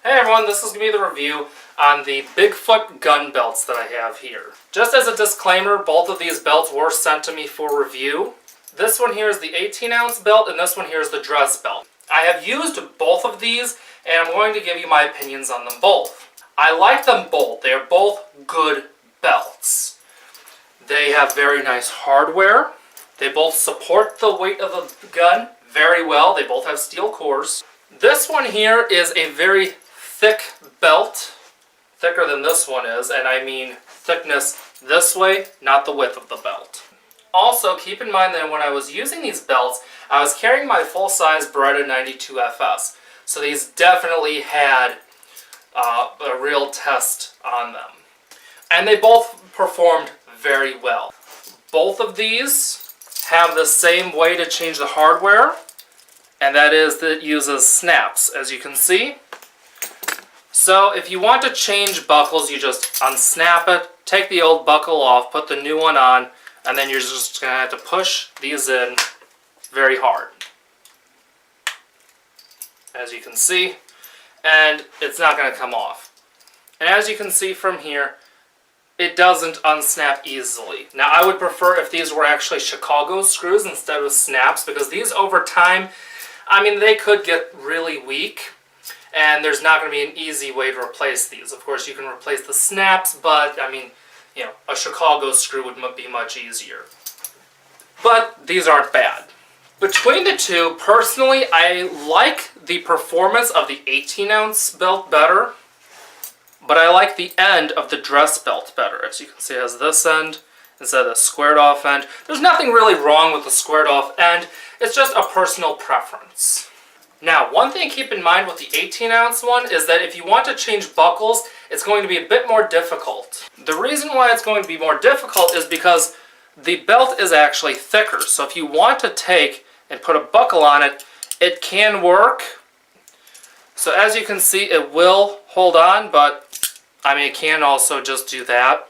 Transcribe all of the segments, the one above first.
Hey everyone, this is going to be the review on the Bigfoot gun belts that I have here. Just as a disclaimer, both of these belts were sent to me for review. This one here is the 18-ounce belt, and this one here is the dress belt. I have used both of these, and I'm going to give you my opinions on them both. I like them both. They are both good belts. They have very nice hardware. They both support the weight of the gun very well. They both have steel cores. This one here is a very thick belt, thicker than this one is, and I mean thickness this way, not the width of the belt. Also, keep in mind that when I was using these belts, I was carrying my full-size Beretta 92 FS, so these definitely had a real test on them. And they both performed very well. Both of these have the same way to change the hardware, and that is that it uses snaps, as you can see. So if you want to change buckles, you just unsnap it, take the old buckle off, put the new one on, and then you're just going to have to push these in very hard, as you can see, and it's not going to come off. And as you can see from here, it doesn't unsnap easily. Now I would prefer if these were actually Chicago screws instead of snaps, because these over time, I mean, they could get really weak, and there's not going to be an easy way to replace these. Of course, you can replace the snaps, but I mean, you know, a Chicago screw would be much easier. But these aren't bad. Between the two, personally, I like the performance of the 18-ounce belt better, but I like the end of the dress belt better. As you can see, it has this end instead of the squared off end. There's nothing really wrong with the squared off end. It's just a personal preference. Now, one thing to keep in mind with the 18-ounce one is that if you want to change buckles, it's going to be a bit more difficult. The reason why it's going to be more difficult is because the belt is actually thicker. So if you want to take and put a buckle on it, it can work. So as you can see, it will hold on, but I mean, it can also just do that,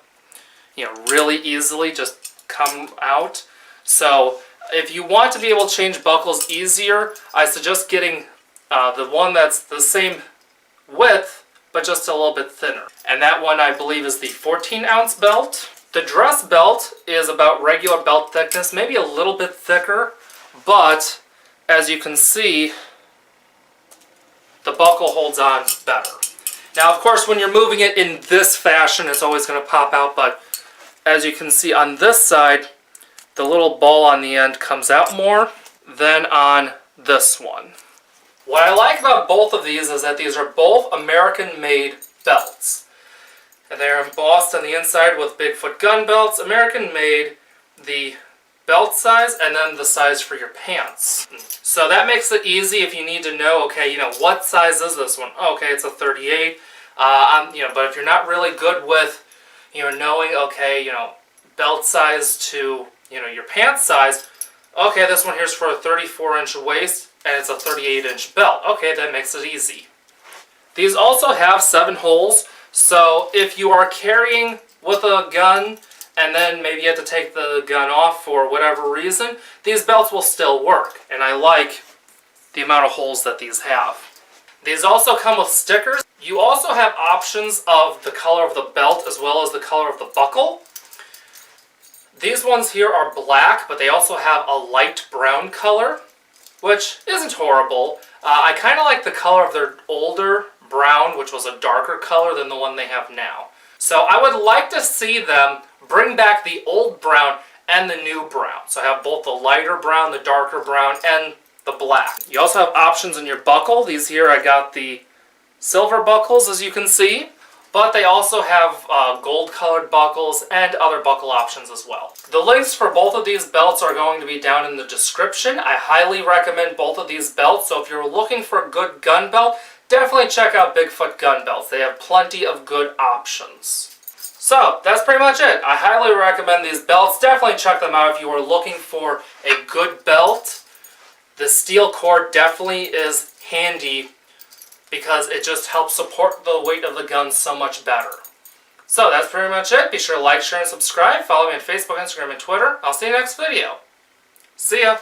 you know, really easily, just come out. So if you want to be able to change buckles easier, I suggest getting the one that's the same width, but just a little bit thinner. And that one, I believe, is the 14-ounce belt. The dress belt is about regular belt thickness, maybe a little bit thicker, but as you can see, the buckle holds on better. Now, of course, when you're moving it in this fashion, it's always going to pop out, but as you can see on this side, the little ball on the end comes out more than on this one. What I like about both of these is that these are both American-made belts. And they're embossed on the inside with Bigfoot gun belts, American-made, the belt size, and then the size for your pants. So that makes it easy if you need to know, okay, you know, what size is this one? Okay, it's a 38. You know, but if you're not really good with, you know, knowing, okay, you know, belt size to, you know, your pants size, okay, this one here's for a 34-inch waist, and it's a 38-inch belt. Okay, that makes it easy. These also have 7 holes, so if you are carrying with a gun, and then maybe you have to take the gun off for whatever reason, these belts will still work, and I like the amount of holes that these have. These also come with stickers. You also have options of the color of the belt as well as the color of the buckle. These ones here are black, but they also have a light brown color, which isn't horrible. I kind of like the color of their older brown, which was a darker color than the one they have now. So I would like to see them bring back the old brown and the new brown. So I have both the lighter brown, the darker brown, and the black. You also have options in your buckle. These here, I got the silver buckles, as you can see, but they also have gold-colored buckles and other buckle options as well. The links for both of these belts are going to be down in the description. I highly recommend both of these belts, so if you're looking for a good gun belt, definitely check out Bigfoot gun belts. They have plenty of good options. So, that's pretty much it. I highly recommend these belts. Definitely check them out if you are looking for a good belt. The steel core definitely is handy because it just helps support the weight of the gun so much better. So, that's pretty much it. Be sure to like, share, and subscribe. Follow me on Facebook, Instagram, and Twitter. I'll see you next video. See ya!